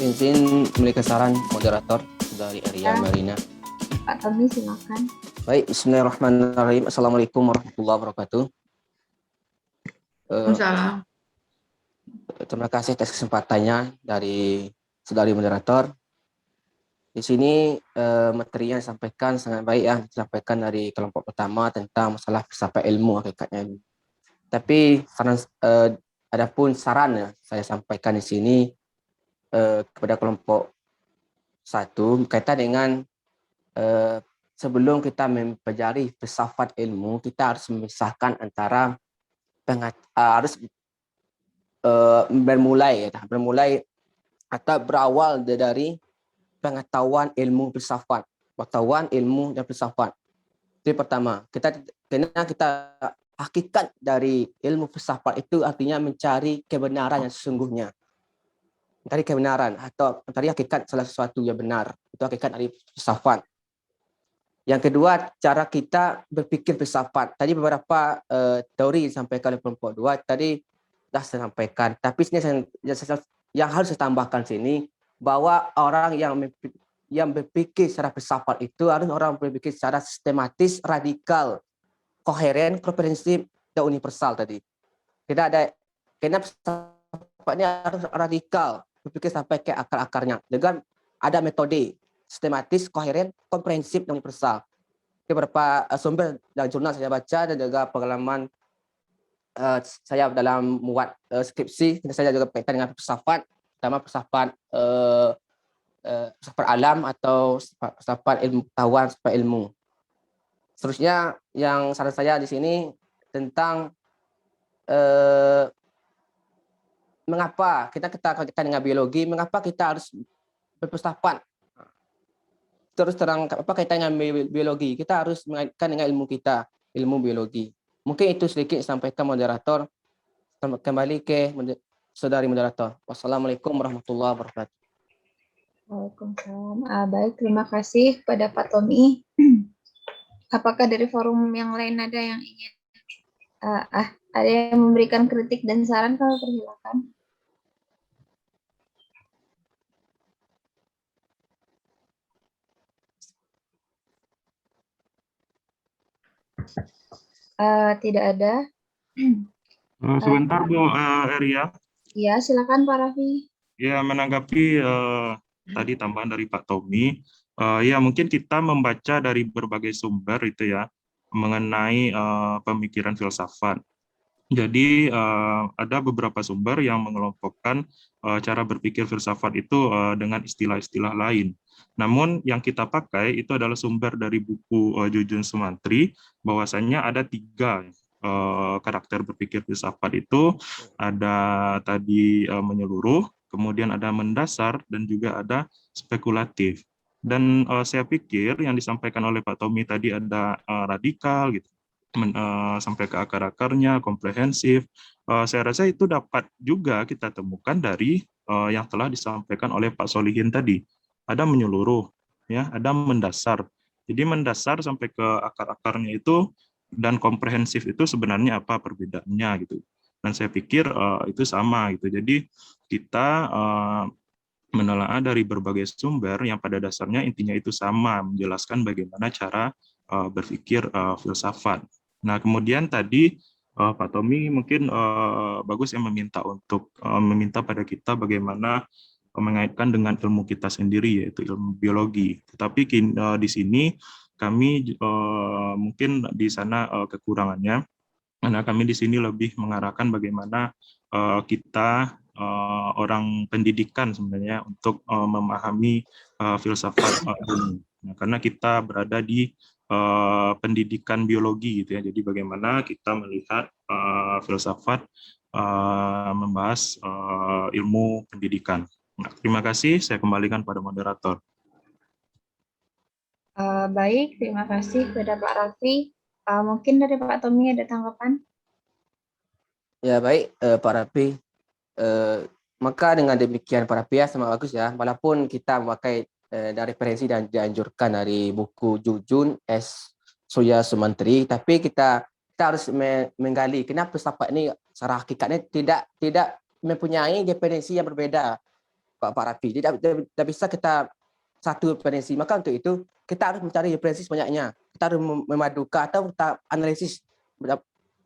Izin memberikan saran moderator dari Arya Ya, Marina. Pak Tommy silakan. Baik, Bismillahirrahmanirrahim. Assalamualaikum warahmatullahi wabarakatuh. Waalaikumsalam. Terima kasih atas kesempatannya dari saudari moderator. Di sini materi yang disampaikan sangat baik ya, disampaikan dari kelompok pertama tentang masalah filsafat ilmu hakikatnya. Tapi adapun saran ya saya sampaikan di sini kepada kelompok satu berkaitan dengan sebelum kita mempelajari filsafat ilmu, kita harus memisahkan antara harus bermulai atau berawal dari pengetahuan ilmu filsafat, pengetahuan ilmu dan filsafat. Itu pertama. Kita hakikat dari ilmu filsafat itu artinya mencari kebenaran yang sesungguhnya. Mencari kebenaran atau mencari hakikat salah sesuatu yang benar. Itu hakikat dari filsafat. Yang kedua, cara kita berpikir filsafat. Tadi beberapa teori disampaikan oleh kelompok dua tadi sudah saya sampaikan. Tapi yang harus saya tambahkan sini bahwa orang yang berpikir secara filsafat itu harus orang berpikir secara sistematis, radikal, koheren, komprehensif, dan universal tadi. Tidak ada karena filsafatnya harus radikal, berpikir sampai ke akar-akarnya. Dengan ada metode sistematis, koheren, komprehensif, dan universal. Beberapa sumber dan jurnal saya baca dan juga pengalaman saya dalam membuat skripsi, saya juga berkaitan dengan filsafat, terutama filsafat alam atau filsafat ilmu pengetahuan, filsafat ilmu. Seterusnya yang saran saya di sini tentang mengapa kita kaitkan dengan biologi, mengapa kita harus berfilsafat. Terus terang apa kaitannya dengan biologi? Kita harus mengaitkan dengan ilmu kita, ilmu biologi. Mungkin itu sedikit sampaikan moderator. Kembali ke saudari moderator. Wassalamualaikum warahmatullahi wabarakatuh. Waalaikumsalam. Baik, terima kasih kepada Pak Tommy. Apakah dari forum yang lain ada yang ingin ada yang memberikan kritik dan saran? Kalau persilakan. Tidak ada. Sebentar Bu Eria. Ya, silakan Pak Raffi. Ya, menanggapi tadi tambahan dari Pak Tommy, ya mungkin kita membaca dari berbagai sumber itu ya mengenai pemikiran filsafat. Jadi ada beberapa sumber yang mengelompokkan cara berpikir filsafat itu dengan istilah-istilah lain. Namun yang kita pakai itu adalah sumber dari buku Jujun Sumantri, bahwasannya ada 3 karakter berpikir filsafat itu, ada tadi menyeluruh, kemudian ada mendasar, dan juga ada spekulatif. Dan saya pikir yang disampaikan oleh Pak Tommy tadi ada radikal gitu, sampai ke akar-akarnya, komprehensif. Saya rasa itu dapat juga kita temukan dari yang telah disampaikan oleh Pak Solihin tadi. Ada menyeluruh, ya, ada mendasar. Jadi mendasar sampai ke akar-akarnya itu dan komprehensif itu sebenarnya apa perbedaannya gitu. Dan saya pikir itu sama gitu. Jadi kita menelaah dari berbagai sumber yang pada dasarnya intinya itu sama, menjelaskan bagaimana cara berpikir filsafat. Nah, kemudian tadi Pak Tommy mungkin bagus yang meminta pada kita bagaimana mengaitkan dengan ilmu kita sendiri, yaitu ilmu biologi. Tetapi di sini kami mungkin di sana kekurangannya, karena kami di sini lebih mengarahkan bagaimana kita orang pendidikan sebenarnya untuk memahami filsafat ilmu. Nah, karena kita berada di pendidikan biologi gitu ya. Jadi bagaimana kita melihat filsafat membahas ilmu pendidikan. Nah, terima kasih, saya kembalikan pada moderator. Baik, terima kasih kepada Pak Raffi. Mungkin dari Pak Tommy ada tanggapan? Ya baik, Pak Rafi. Maka dengan demikian Pak Rafi ya sama bagus ya. Walaupun kita memakai dari referensi dan dianjurkan dari buku Jujun S. Surya Sumantri, tapi kita harus menggali kenapa filsafat ini secara hakikatnya tidak mempunyai definisi yang berbeda. Pak Rafi. Jadi tidak bisa kita satu referensi. Maka untuk itu kita harus mencari referensi sebanyaknya. Kita harus memadukan atau kita analisis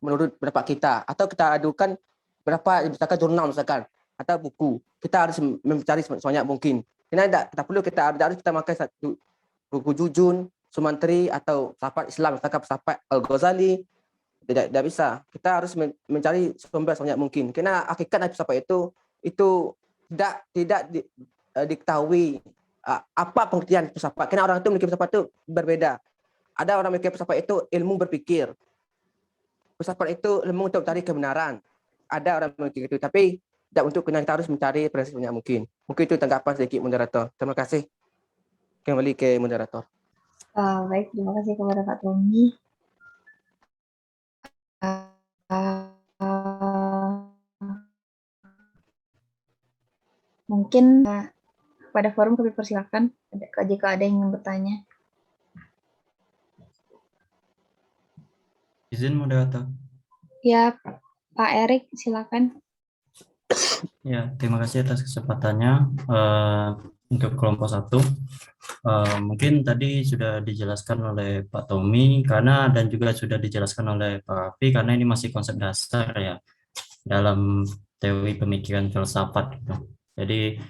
menurut pendapat kita, atau kita adukan berapa misalkan jurnal misalkan atau buku. Kita harus mencari sebanyak mungkin. Karena tidak perlu kita harus kita makan satu buku Jujun, Sumantri atau filsafat Islam, misalkan filsafat Al-Ghazali. Tidak bisa. Kita harus mencari sumber sebanyak mungkin. Karena hakikat dari filsafat itu tidak diketahui apa pengertian filsafat. Karena orang itu memiliki filsafat itu berbeda. Ada orang memiliki filsafat itu ilmu berpikir. Filsafat itu ilmu untuk mencari kebenaran. Ada orang memiliki itu, tapi tidak untuk kita harus mencari referensi sebanyak mungkin. Mungkin itu tanggapan sedikit moderator. Terima kasih. Kembali ke moderator. Baik, terima kasih kepada Pak Tommy. Mungkin pada forum kami persilakan jika ada yang ingin bertanya. Izin moderator. Ya, Pak Erik, silakan. Ya, terima kasih atas kesempatannya. Untuk kelompok 1, mungkin tadi sudah dijelaskan oleh Pak Tommy dan juga sudah dijelaskan oleh Pak Raffi, karena ini masih konsep dasar ya dalam teori pemikiran filsafat gitu. Jadi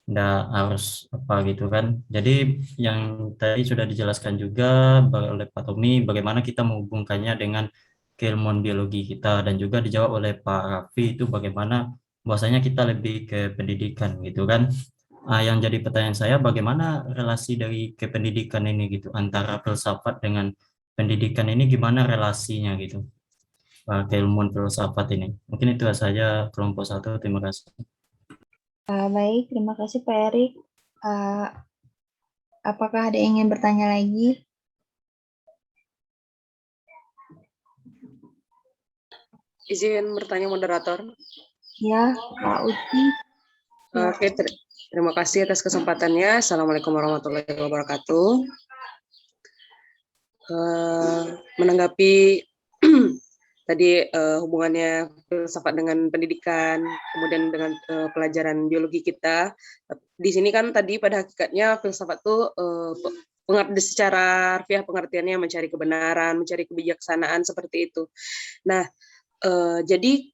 tidak harus apa gitu kan. Jadi yang tadi sudah dijelaskan juga oleh Pak Tommy bagaimana kita menghubungkannya dengan keilmuan biologi kita, dan juga dijawab oleh Pak Raffi itu bagaimana bahwasanya kita lebih ke pendidikan gitu kan. Yang jadi pertanyaan saya, bagaimana relasi dari kependidikan ini gitu, antara filsafat dengan pendidikan ini, gimana relasinya gitu, keilmuan filsafat ini. Mungkin itu saja kelompok 1, terima kasih. Baik, terima kasih Pak Erik. Apakah ada yang ingin bertanya lagi? Izin bertanya moderator. Ya, Pak Uci. Oke, terima kasih atas kesempatannya. Assalamualaikum warahmatullahi wabarakatuh. Menanggapi tadi hubungannya filsafat dengan pendidikan, kemudian dengan pelajaran biologi kita. Di sini kan tadi pada hakikatnya filsafat itu secara harfiah pengertiannya mencari kebenaran, mencari kebijaksanaan seperti itu. Nah, jadi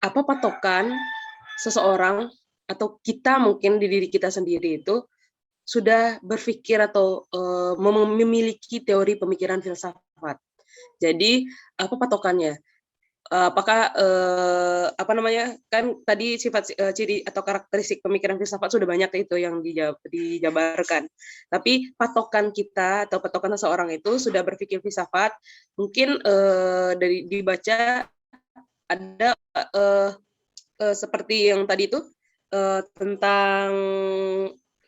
apa patokan seseorang atau kita mungkin di diri kita sendiri itu sudah berpikir atau memiliki teori pemikiran filsafat. Jadi apa patokannya? Apakah kan tadi sifat ciri atau karakteristik pemikiran filsafat sudah banyak itu yang dijabarkan. Tapi patokan kita atau patokan seseorang itu sudah berpikir filsafat, mungkin dari dibaca ada seperti yang tadi itu tentang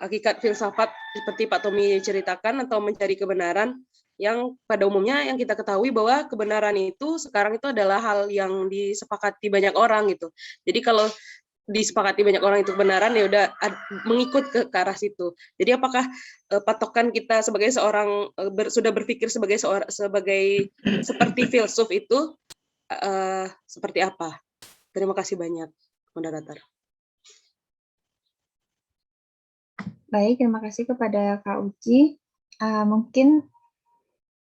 hakikat filsafat seperti Pak Tommy ceritakan, atau mencari kebenaran, yang pada umumnya yang kita ketahui bahwa kebenaran itu sekarang itu adalah hal yang disepakati banyak orang gitu. Jadi kalau disepakati banyak orang itu kebenaran, ya udah mengikut ke arah situ. Jadi apakah patokan kita sebagai seorang sudah berpikir sebagai seperti filsuf itu seperti apa? Terima kasih banyak, moderator. Baik, terima kasih kepada Kak Uci. Mungkin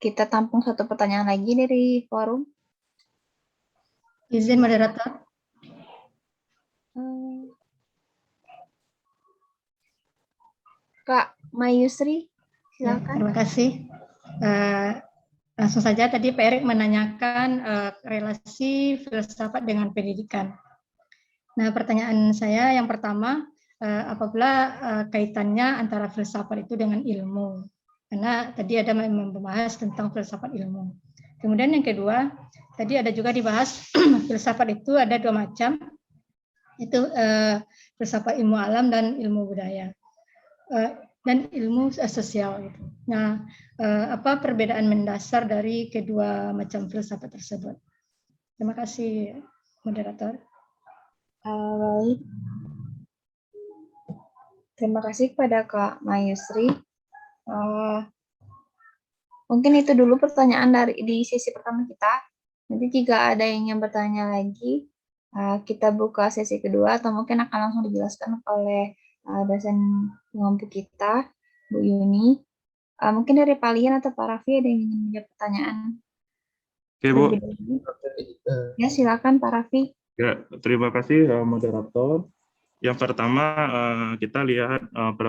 kita tampung satu pertanyaan lagi dari forum. Izin moderator. Kak Mayusri, silakan. Terima kasih. Langsung saja, tadi Pak Erik menanyakan relasi filsafat dengan pendidikan. Nah, pertanyaan saya yang pertama, apabila kaitannya antara filsafat itu dengan ilmu, karena tadi ada membahas tentang filsafat ilmu. Kemudian yang kedua, tadi ada juga dibahas filsafat itu ada 2 macam, itu filsafat ilmu alam dan ilmu budaya, dan ilmu sosial. Gitu. Nah, apa perbedaan mendasar dari kedua macam filsafat tersebut? Terima kasih, moderator. Baik. Terima kasih kepada Kak Mayusri. Mungkin itu dulu pertanyaan di sesi pertama kita. Nanti jika ada yang ingin bertanya lagi, kita buka sesi kedua, atau mungkin akan langsung dijelaskan oleh dosen pengampu kita, Bu Yuni. Mungkin dari Pak Lian atau Pak Raffi ada yang ingin menjawab pertanyaan Oke, Bu. terlebih dahulu? Ya, silakan Pak Raffi. Ya, terima kasih moderator. Yang pertama kita lihat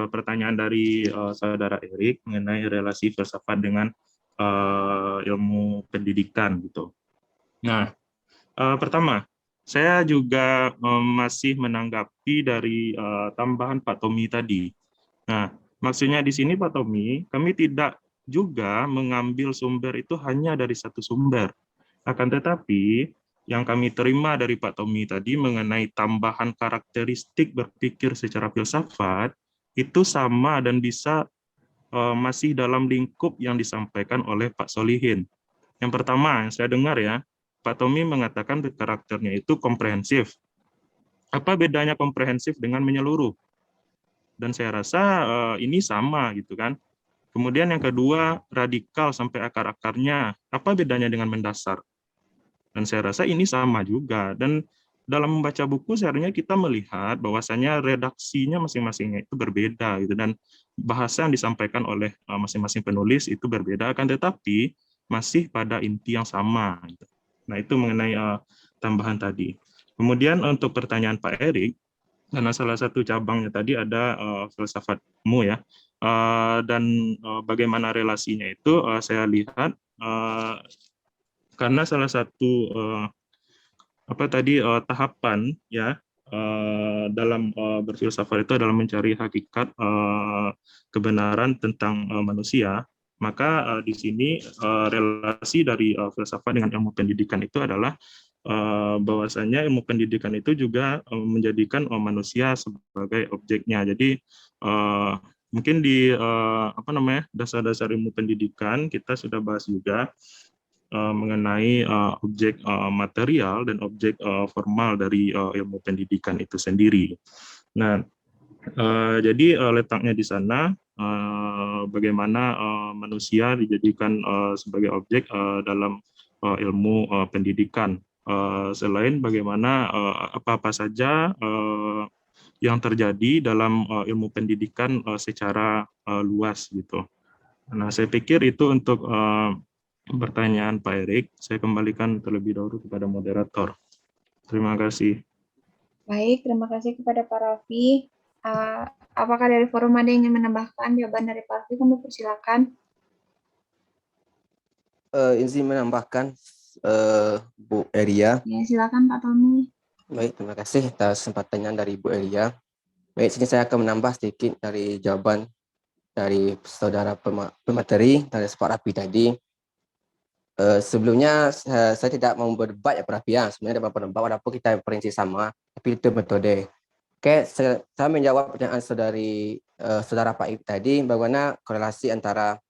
pertanyaan dari saudara Erik mengenai relasi filsafat dengan ilmu pendidikan gitu. Nah, pertama saya juga masih menanggapi dari tambahan Pak Tommy tadi. Nah, maksudnya di sini Pak Tommy, kami tidak juga mengambil sumber itu hanya dari satu sumber. Akan tetapi, yang kami terima dari Pak Tommy tadi mengenai tambahan karakteristik berpikir secara filsafat, itu sama dan bisa masih dalam lingkup yang disampaikan oleh Pak Solihin. Yang pertama, yang saya dengar ya, Pak Tommy mengatakan karakternya itu komprehensif. Apa bedanya komprehensif dengan menyeluruh? Dan saya rasa ini sama gitu kan. Kemudian yang kedua, radikal sampai akar-akarnya. Apa bedanya dengan mendasar? Dan saya rasa ini sama juga. Dan dalam membaca buku seharusnya kita melihat bahwasanya redaksinya masing-masingnya itu berbeda gitu, dan bahasa yang disampaikan oleh masing-masing penulis itu berbeda, akan tetapi masih pada inti yang sama gitu. Nah, itu mengenai tambahan tadi. Kemudian untuk pertanyaan Pak Erik, karena salah satu cabangnya tadi ada filsafatmu ya, dan bagaimana relasinya itu saya lihat karena salah satu tahapan ya dalam berfilsafat itu adalah mencari hakikat kebenaran tentang manusia. Maka di sini relasi dari filsafat dengan ilmu pendidikan itu adalah bahwasanya ilmu pendidikan itu juga menjadikan manusia sebagai objeknya. Jadi mungkin di dasar-dasar ilmu pendidikan kita sudah bahas juga mengenai objek material dan objek formal dari ilmu pendidikan itu sendiri. Nah, jadi letaknya di sana bagaimana manusia dijadikan sebagai objek dalam ilmu pendidikan. Selain bagaimana apa-apa saja yang terjadi dalam ilmu pendidikan secara luas gitu. Nah, saya pikir itu untuk pertanyaan Pak Erik. Saya kembalikan terlebih dahulu kepada moderator. Terima kasih. Baik, terima kasih kepada Pak Raffi. Apakah dari forum ada yang ingin menambahkan jawaban dari Pak Raffi? Kami persilakan. Izin menambahkan Bu Eria. Ya, silakan Pak Tommy. Baik, terima kasih atas kesempatannya dari Bu Eria. Baik, sini saya akan menambah sedikit dari jawaban dari saudara pemateri dari Pak Raffi tadi. Sebelumnya saya tidak mau berdebat ya Pak Raffi ya. Sebenarnya dapat berdebat walaupun kita prinsip sama, tapi itu metode. Oke, saya menjawab pertanyaan saudara Pak Ip tadi, bagaimana korelasi antara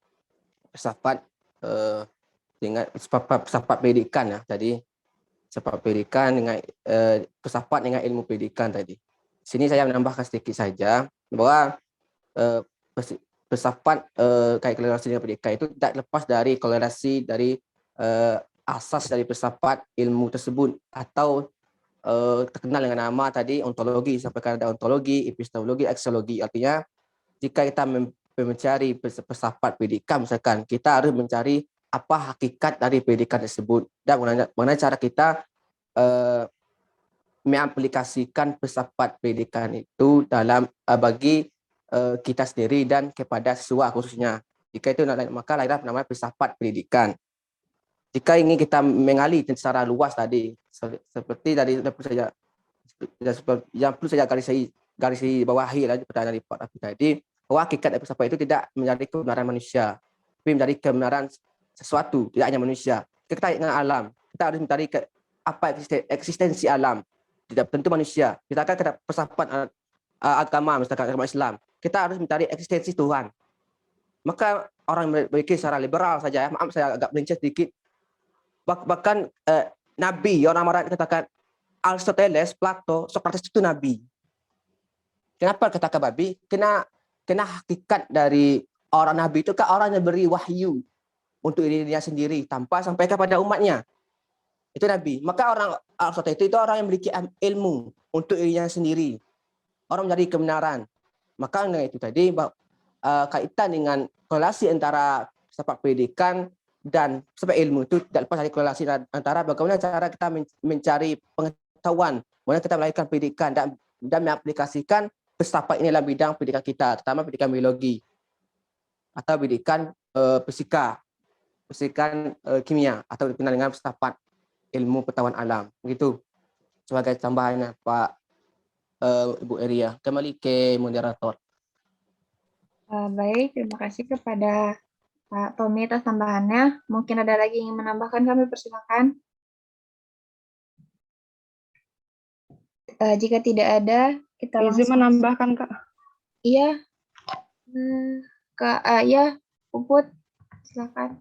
filsafat dengan filsafat pendidikan ya tadi, filsafat pendidikan dengan filsafat dengan ilmu pendidikan tadi. Sini saya menambahkan sedikit saja bahwa filsafat kayak korelasi dengan pendidikan itu tidak lepas dari korelasi dari asas dari filsafat ilmu tersebut, atau terkenal dengan nama tadi ontologi, sampaikan ada ontologi, epistemologi, aksiologi. Artinya jika kita mencari filsafat pendidikan, misalkan kita harus mencari apa hakikat dari pendidikan tersebut dan bagaimana cara kita mengaplikasikan filsafat pendidikan itu dalam bagi kita sendiri dan kepada siswa khususnya. Jika itu maka lahirlah namanya filsafat pendidikan. Jika ingin kita mengali secara luas tadi, seperti tadi yang perlu saya garis bawahi lagi pertanyaan dari Pak Raffi tadi, bahwa hakikat dari filsafat itu tidak mencari kebenaran manusia, tapi mencari kebenaran sesuatu, tidak hanya manusia. Kita dengan alam, kita harus mencari apa eksistensi alam, tidak tentu manusia. Kita akan ke filsafat agama, misalkan agama Islam, kita harus mencari eksistensi Tuhan. Maka orang berpikir secara liberal saja, maaf saya agak melenceng sedikit. Bahkan Nabi, orang Arab katakan Aristoteles, Plato, Socrates itu Nabi. Kenapa katakan Nabi? Kena hakikat dari orang Nabi itu kan orang yang beri wahyu untuk dirinya sendiri tanpa sampai kepada umatnya. Itu Nabi. Maka orang Aristoteles itu orang yang memiliki ilmu untuk dirinya sendiri. Orang mencari kebenaran. Maka dengan itu tadi kaitan dengan korelasi antara filsafat pendidikan dan filsafat ilmu itu tidak lepas dari korelasi antara bagaimana cara kita mencari pengetahuan, bagaimana kita melahirkan pendidikan dan mengaplikasikan filsafat ini dalam bidang pendidikan kita, terutama pendidikan biologi atau pendidikan fisika, kimia, atau dikenal dengan filsafat ilmu pengetahuan alam. Begitu sebagai tambahannya Pak Ibu Eria. Kembali ke moderator. Baik, terima kasih kepada Pak Tommy atas tambahannya. Mungkin ada lagi yang ingin menambahkan, kami persilakan. Jika tidak ada, kita Izin langsung. menambahkan, Kak. Iya, Kak Ayah, Puput, silakan.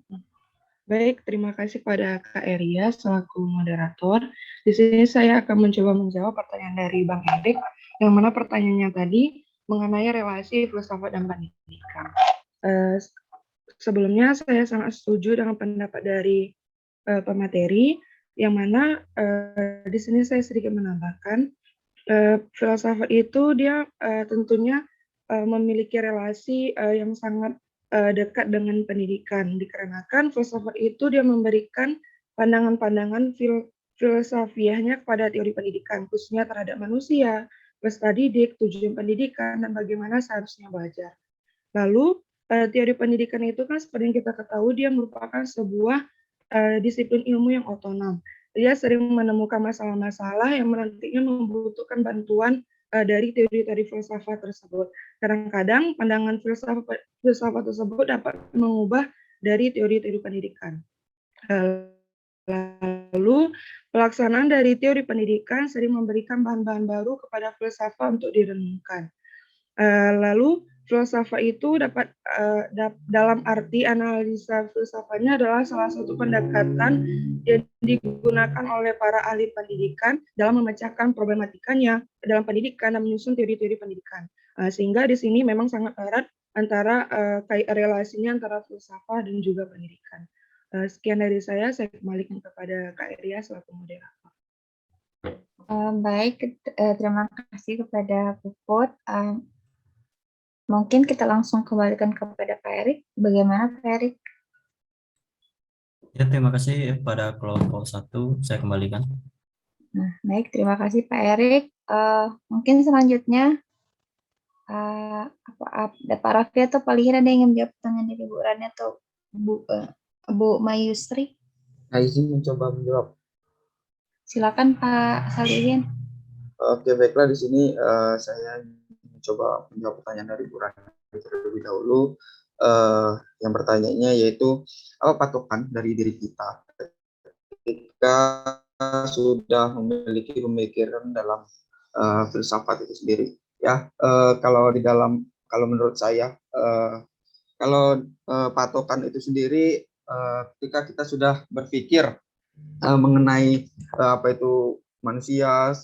Baik, terima kasih pada Kak Eria selaku moderator. Di sini saya akan mencoba menjawab pertanyaan dari Bang Erik, yang mana pertanyaannya tadi mengenai relasi filsafat dan pendidikan. Sebelumnya saya sangat setuju dengan pendapat dari pemateri, yang mana di sini saya sedikit menambahkan, filsafat itu dia tentunya memiliki relasi yang sangat dekat dengan pendidikan, dikarenakan filsafat itu dia memberikan pandangan-pandangan filsafiahnya kepada teori pendidikan, khususnya terhadap manusia, peserta didik, tujuan pendidikan, dan bagaimana seharusnya belajar. Lalu, teori pendidikan itu kan seperti yang kita ketahui, dia merupakan sebuah disiplin ilmu yang otonom. Dia sering menemukan masalah-masalah yang nantinya membutuhkan bantuan dari teori-teori filsafat tersebut. Kadang-kadang pandangan filsafat tersebut dapat mengubah dari teori-teori pendidikan. Lalu, pelaksanaan dari teori pendidikan sering memberikan bahan-bahan baru kepada filsafat untuk direnungkan. Lalu, filsafat itu dapat dalam arti analisa filsafatnya adalah salah satu pendekatan yang digunakan oleh para ahli pendidikan dalam memecahkan problematikanya dalam pendidikan dan menyusun teori-teori pendidikan. Sehingga di sini memang sangat erat antara relasinya antara filsafat dan juga pendidikan. Sekian dari saya kembalikan kepada Kak Eria selaku moderator. Baik, terima kasih kepada Puput. Mungkin kita langsung kembalikan kepada Pak Erik. Bagaimana Pak Erik? Ya, terima kasih pada kelompok 1, saya kembalikan. Nah, baik, terima kasih Pak Erik. Mungkin selanjutnya, Pak Raffi atau Pak Lihin ada yang ingin menjawab pertanyaan dari Bu Rani atau Bu Mayusri? Saya izin mencoba menjawab. Silakan Pak Salihin. Oke, baiklah, di sini saya mencoba menjawab pertanyaan dari Bu Rani terlebih dahulu. Yang pertanyaannya yaitu apa patokan dari diri kita ketika sudah memiliki pemikiran dalam filsafat itu sendiri. Ya, kalau menurut saya, kalau patokan itu sendiri ketika kita sudah berpikir mengenai apa itu manusia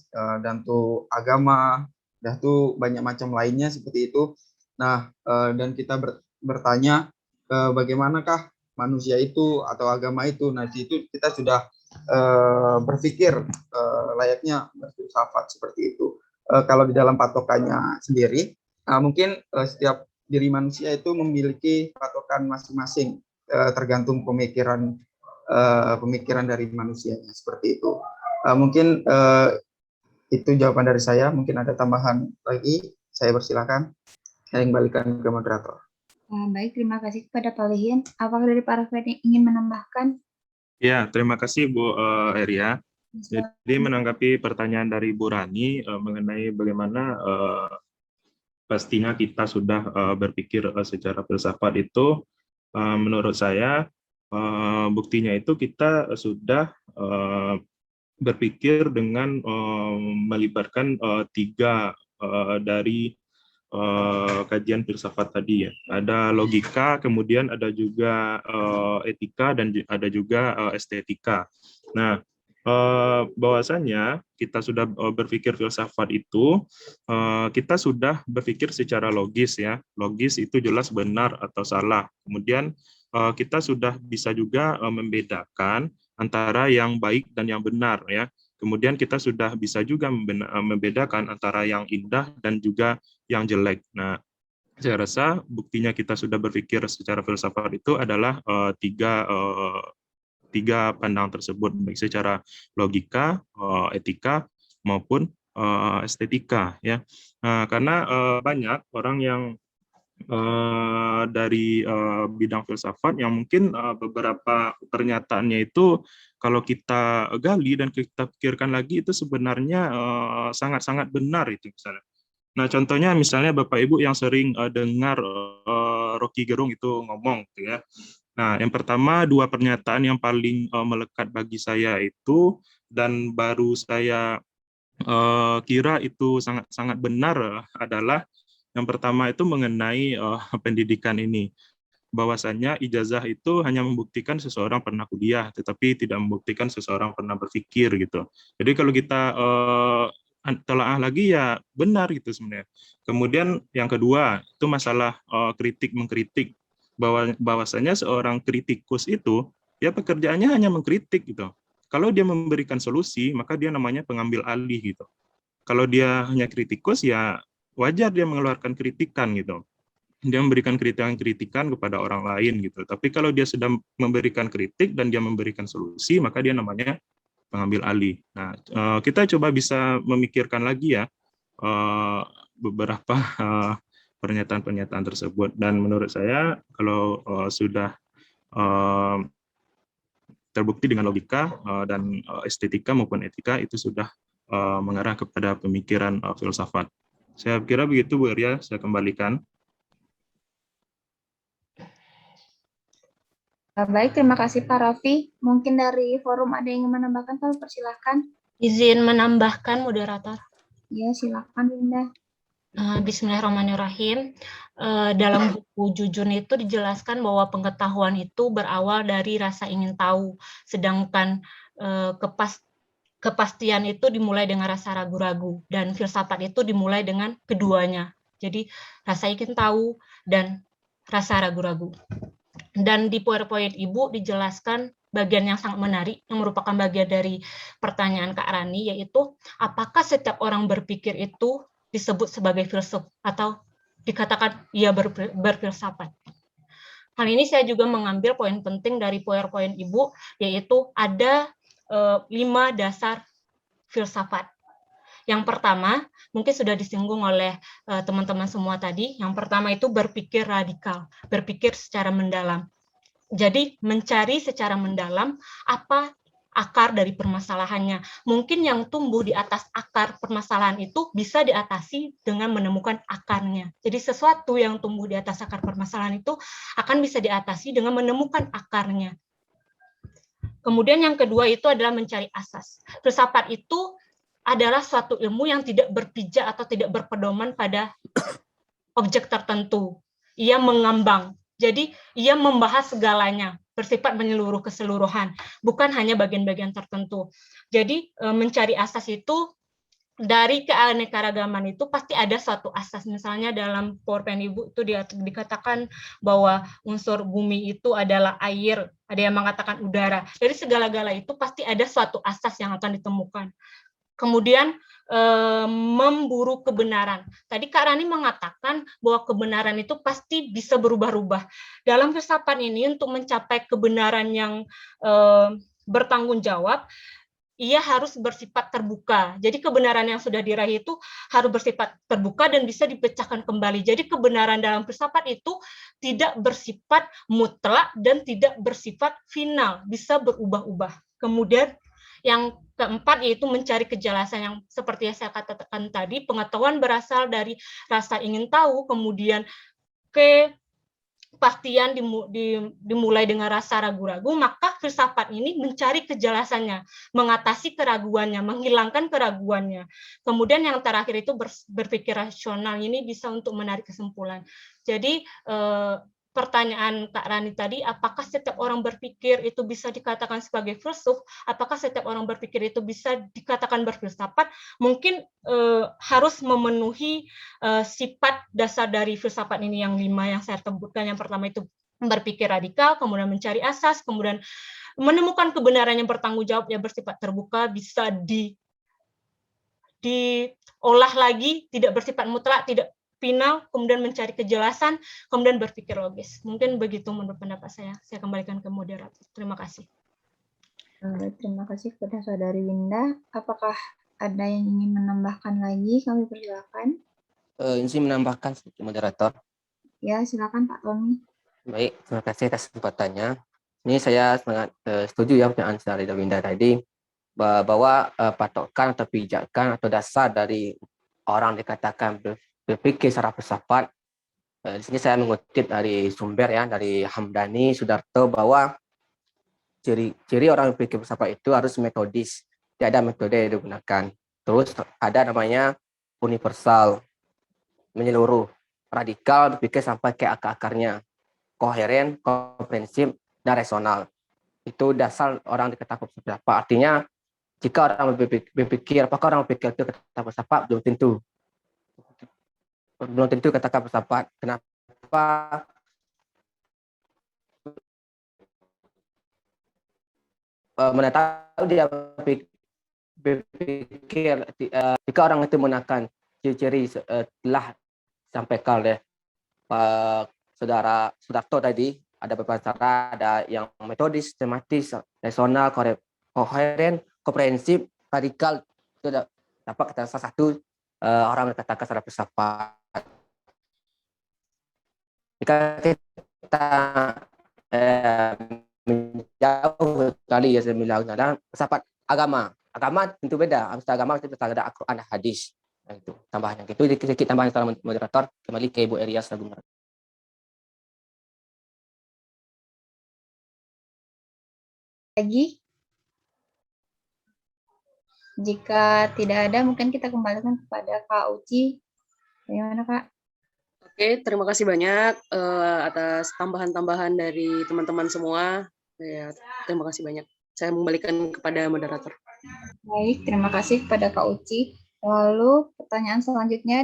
dan tuh agama, dan tuh banyak macam lainnya seperti itu. Nah, dan kita bertanya bagaimanakah manusia itu atau agama itu. Nah, di situ kita sudah berpikir layaknya berfilsafat seperti itu. Kalau di dalam patokannya sendiri, mungkin setiap diri manusia itu memiliki patokan masing-masing, tergantung pemikiran dari manusianya seperti itu. Mungkin itu jawaban dari saya. Mungkin ada tambahan lagi, saya persilakan. Saya kembalikan ke moderator. Baik, terima kasih kepada Pak Lihin. Apakah dari Pak Raffi ingin menambahkan? Ya, terima kasih Bu Eria. Jadi menanggapi pertanyaan dari Bu Rani mengenai bagaimana pastinya kita sudah berpikir secara filsafat itu, menurut saya buktinya itu kita sudah berpikir dengan melibatkan 3 dari kajian filsafat tadi ya. Ada logika, kemudian ada juga etika, dan ada juga estetika. Nah, bahwasannya kita sudah berpikir filsafat itu, kita sudah berpikir secara logis ya. Logis itu jelas benar atau salah. Kemudian kita sudah bisa juga membedakan antara yang baik dan yang benar ya. Kemudian kita sudah bisa juga membedakan antara yang indah dan juga yang jelek. Nah, saya rasa buktinya kita sudah berpikir secara filsafat itu adalah tiga pandangan tersebut, baik secara logika, etika, maupun estetika, ya. Nah, karena banyak orang yang dari bidang filsafat yang mungkin beberapa pernyataannya itu kalau kita gali dan kita pikirkan lagi itu sebenarnya sangat-sangat benar itu misalnya. Nah, contohnya misalnya Bapak Ibu yang sering dengar Rocky Gerung itu ngomong gitu ya. Nah, yang pertama dua pernyataan yang paling melekat bagi saya itu dan baru saya kira itu sangat benar adalah yang pertama itu mengenai pendidikan ini. Bahwasanya ijazah itu hanya membuktikan seseorang pernah kuliah, tetapi tidak membuktikan seseorang pernah berpikir gitu. Jadi kalau kita telaah lagi ya benar gitu sebenarnya. Kemudian yang kedua itu masalah kritik mengkritik. Bahwasanya seorang kritikus itu ya pekerjaannya hanya mengkritik gitu. Kalau dia memberikan solusi, maka dia namanya pengambil alih gitu. Kalau dia hanya kritikus ya wajar dia mengeluarkan kritikan gitu. Dia memberikan kritikan kepada orang lain gitu. Tapi kalau dia sedang memberikan kritik dan dia memberikan solusi, maka dia namanya pengambil alih. Nah, kita coba bisa memikirkan lagi ya beberapa pernyataan-pernyataan tersebut. Dan menurut saya kalau sudah terbukti dengan logika dan estetika maupun etika itu sudah mengarah kepada pemikiran filsafat. Saya kira begitu Bu Arya, saya kembalikan. Baik, terima kasih Pak Raffi. Mungkin dari forum ada yang ingin menambahkan, kami persilahkan. Izin menambahkan, moderator. Ya, silakan Linda. Bismillahirrahmanirrahim. Dalam buku Jujun itu dijelaskan bahwa pengetahuan itu berawal dari rasa ingin tahu, sedangkan kepastian itu dimulai dengan rasa ragu-ragu, dan filsafat itu dimulai dengan keduanya. Jadi rasa ingin tahu dan rasa ragu-ragu. Dan di PowerPoint Ibu dijelaskan bagian yang sangat menarik, yang merupakan bagian dari pertanyaan Kak Rani, yaitu apakah setiap orang berpikir itu disebut sebagai filsuf atau dikatakan ia berfilsafat. Hal ini saya juga mengambil poin penting dari PowerPoint Ibu, yaitu ada 5 dasar filsafat. Yang pertama, mungkin sudah disinggung oleh teman-teman semua tadi, yang pertama itu berpikir radikal, berpikir secara mendalam. Jadi mencari secara mendalam apa akar dari permasalahannya. Mungkin yang tumbuh di atas akar permasalahan itu bisa diatasi dengan menemukan akarnya. Jadi sesuatu yang tumbuh di atas akar permasalahan itu akan bisa diatasi dengan menemukan akarnya. Kemudian yang kedua itu adalah mencari asas. Filsafat itu adalah suatu ilmu yang tidak berpijak atau tidak berpedoman pada objek tertentu. Ia mengambang. Jadi ia membahas segalanya, bersifat menyeluruh keseluruhan, bukan hanya bagian-bagian tertentu. Jadi mencari asas itu dari keanekaragaman itu pasti ada suatu asas. Misalnya dalam PowerPoint Ibu itu dikatakan bahwa unsur bumi itu adalah air, ada yang mengatakan udara. Dari segala-gala itu pasti ada suatu asas yang akan ditemukan. Kemudian memburu kebenaran. Tadi Kak Rani mengatakan bahwa kebenaran itu pasti bisa berubah-ubah. Dalam filsafat ini untuk mencapai kebenaran yang bertanggung jawab, ia harus bersifat terbuka. Jadi kebenaran yang sudah diraih itu harus bersifat terbuka dan bisa dipecahkan kembali. Jadi kebenaran dalam filsafat itu tidak bersifat mutlak dan tidak bersifat final, bisa berubah-ubah. Kemudian yang keempat yaitu mencari kejelasan, yang seperti yang saya katakan tadi, pengetahuan berasal dari rasa ingin tahu, kemudian kepastian dimulai dengan rasa ragu-ragu, maka filsafat ini mencari kejelasannya, mengatasi keraguannya, menghilangkan keraguannya. Kemudian yang terakhir itu berpikir rasional, ini bisa untuk menarik kesimpulan. Jadi pertanyaan Kak Rani tadi, apakah setiap orang berpikir itu bisa dikatakan sebagai filsuf? Apakah setiap orang berpikir itu bisa dikatakan berfilsafat? Mungkin harus memenuhi sifat dasar dari filsafat ini yang 5 yang saya sebutkan. Yang pertama itu berpikir radikal, kemudian mencari asas, kemudian menemukan kebenaran yang bertanggung jawab, yang bersifat terbuka, bisa diolah lagi, tidak bersifat mutlak, tidak final, kemudian mencari kejelasan, kemudian berpikir logis. Mungkin begitu menurut pendapat saya. Saya kembalikan ke moderator. Terima kasih. Terima kasih kepada Saudari Winda. Apakah ada yang ingin menambahkan lagi? Kami persilakan. Ini menambahkan sedikit moderator. Ya, silakan Pak Tommy. Baik, terima kasih atas kesempatannya. Ini saya sangat setuju ya dengan Saudari Winda tadi bahwa patokan atau pijakan atau dasar dari orang dikatakan berpikir secara filsafat. Di sini saya mengutip dari sumber ya, dari Hamdani Sudarto, bahwa ciri orang berpikir filsafat itu harus metodis, tidak ada metode yang digunakan. Terus ada namanya universal, menyeluruh, radikal, berpikir sampai ke akar-akarnya, koheren, komprehensif, dan rasional. Itu dasar orang dikatakan filsafat. Artinya jika orang berpikir, apakah orang berpikir itu kata filsafat? Belum tentu katakan filsafat. Kenapa? Mana tahu dia berpikir jika orang itu menggunakan ciri-ciri telah disampaikan oleh Saudara Sudarto tadi, ada beberapa cara, ada yang metodis, sistematis, rasional, koheren, komprehensif, radikal. Itu dapat kita salah satu orang katakan secara filsafat. Jika kita menjauh sekali ya, saya bilang dalam filsafat agama tentu beda. Agama kita ada Al-Quran, hadis. Nah, itu tambahan yang itu sedikit tambahan secara moderator. Kembali ke Ibu Elias Ragu. Lagi? Jika tidak ada, mungkin kita kembalikan kepada Kak Uci. Bagaimana, Kak? Oke, terima kasih banyak atas tambahan-tambahan dari teman-teman semua. Ya, terima kasih banyak. Saya kembalikan kepada moderator. Baik, terima kasih kepada Kak Uci. Lalu pertanyaan selanjutnya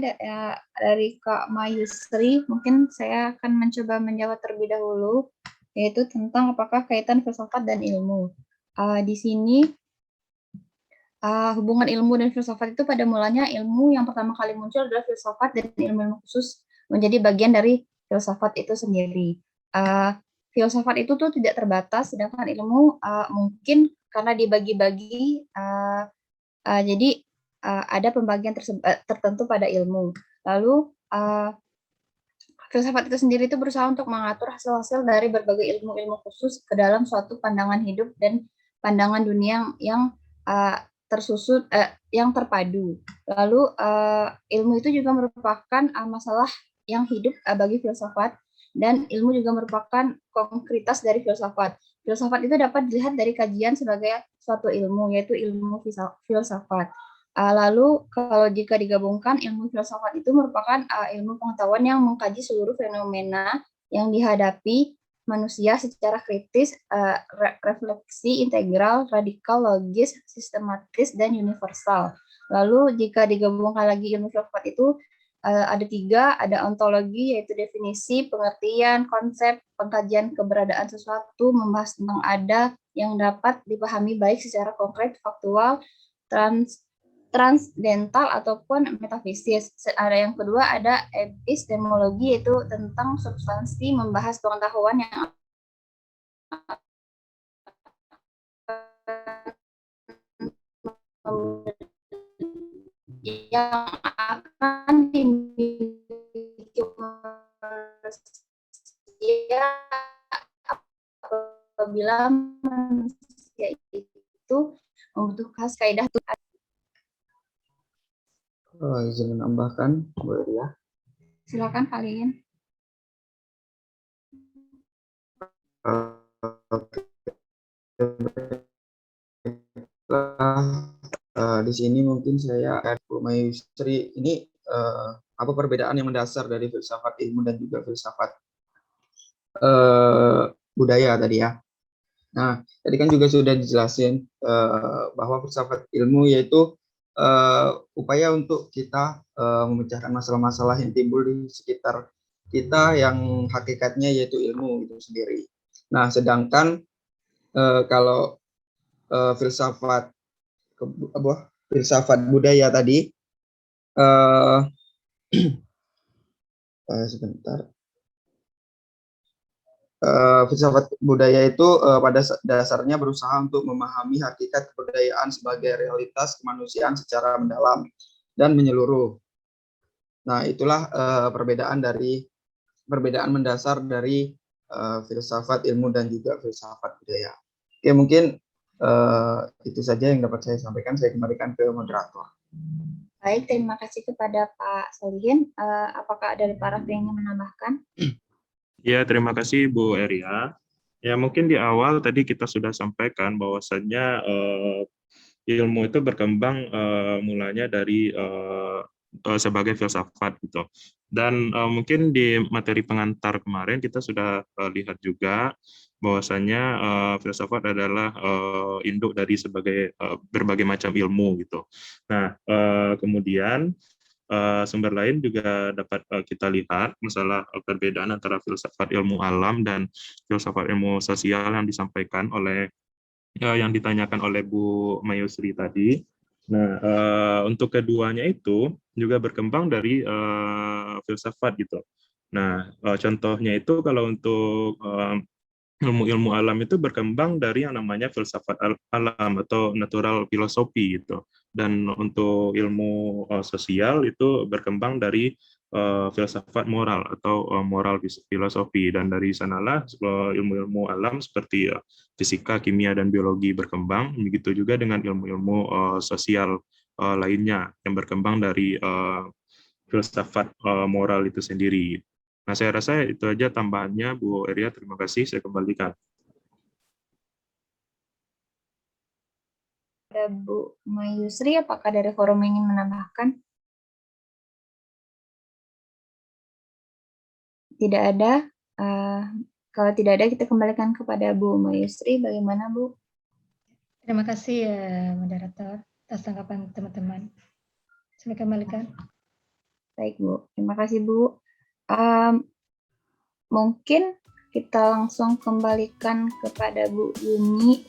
dari Kak Mayusri. Mungkin saya akan mencoba menjawab terlebih dahulu, yaitu tentang apakah kaitan filsafat dan ilmu. Di sini hubungan ilmu dan filsafat itu pada mulanya ilmu yang pertama kali muncul adalah filsafat, dan ilmu khusus menjadi bagian dari filsafat itu sendiri. Filsafat itu tuh tidak terbatas, sedangkan ilmu mungkin karena dibagi-bagi, jadi ada pembagian tertentu pada ilmu. Lalu filsafat itu sendiri itu berusaha untuk mengatur hasil-hasil dari berbagai ilmu-ilmu khusus ke dalam suatu pandangan hidup dan pandangan dunia yang tersusun, yang terpadu. Lalu ilmu itu juga merupakan masalah yang hidup bagi filsafat, dan ilmu juga merupakan konkretas dari filsafat. Filsafat itu dapat dilihat dari kajian sebagai suatu ilmu, yaitu ilmu filsafat. Lalu kalau jika digabungkan, ilmu filsafat itu merupakan ilmu pengetahuan yang mengkaji seluruh fenomena yang dihadapi manusia secara kritis, refleksi, integral, radikal, logis, sistematis, dan universal. Lalu jika digabungkan lagi ilmu filsafat itu ada 3, ada ontologi, yaitu definisi, pengertian, konsep, pengkajian keberadaan sesuatu, membahas tentang ada yang dapat dipahami baik secara konkret, faktual, transdental, ataupun metafisis. Ada yang kedua, ada epistemologi, yaitu tentang substansi, membahas pengetahuan yang akan dimiliki manusia apabila manusia itu membutuhkan kaidah. Izin menambahkan, boleh ya? Silakan kalian. Di sini mungkin saya akan Mayusri ini apa perbedaan yang mendasar dari filsafat ilmu dan juga filsafat budaya tadi ya. Nah, tadi kan juga sudah dijelasin bahwa filsafat ilmu yaitu upaya untuk kita memecahkan masalah-masalah yang timbul di sekitar kita yang hakikatnya yaitu ilmu itu sendiri. Nah, sedangkan kalau filsafat budaya tadi Sebentar. Filsafat budaya itu pada dasarnya berusaha untuk memahami hakikat kebudayaan sebagai realitas kemanusiaan secara mendalam dan menyeluruh. Nah, itulah perbedaan mendasar dari filsafat ilmu dan juga filsafat budaya. Oke, mungkin itu saja yang dapat saya sampaikan. Saya kembalikan ke moderator. Baik, terima kasih kepada Pak Solihin. Apakah ada Pak Raffi yang ingin menambahkan? Ya, terima kasih Bu Eria. Ya, mungkin di awal tadi kita sudah sampaikan bahwasannya ilmu itu berkembang mulanya dari sebagai filsafat gitu. Dan mungkin di materi pengantar kemarin kita sudah lihat juga bahwasannya filsafat adalah induk dari berbagai macam ilmu gitu. Nah, kemudian sumber lain juga dapat kita lihat masalah perbedaan antara filsafat ilmu alam dan filsafat ilmu sosial yang disampaikan oleh yang ditanyakan oleh Bu Mayusri tadi. Nah, untuk keduanya itu juga berkembang dari filsafat gitu. Nah, contohnya itu kalau untuk ilmu-ilmu alam itu berkembang dari yang namanya filsafat alam atau natural philosophy gitu. Dan untuk ilmu sosial itu berkembang dari filsafat moral atau moral filosofi. Dan dari sanalah ilmu-ilmu alam seperti fisika, kimia, dan biologi berkembang. Begitu juga dengan ilmu-ilmu sosial lainnya yang berkembang dari filsafat moral itu sendiri. Nah, saya rasa itu aja tambahannya, Bu Eria. Terima kasih. Saya kembalikan. Ada Bu Mayusri, apakah dari forum ingin menambahkan? Tidak ada. Kalau tidak ada, kita kembalikan kepada Bu Mayusri. Bagaimana, Bu? Terima kasih moderator atas tanggapan teman-teman. Saya kembalikan. Baik, Bu. Terima kasih, Bu. Mungkin kita langsung kembalikan kepada Bu Yuni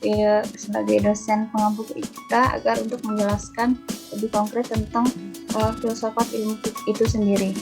sebagai dosen pengampu kita agar untuk menjelaskan lebih konkret tentang filsafat ilmu itu sendiri.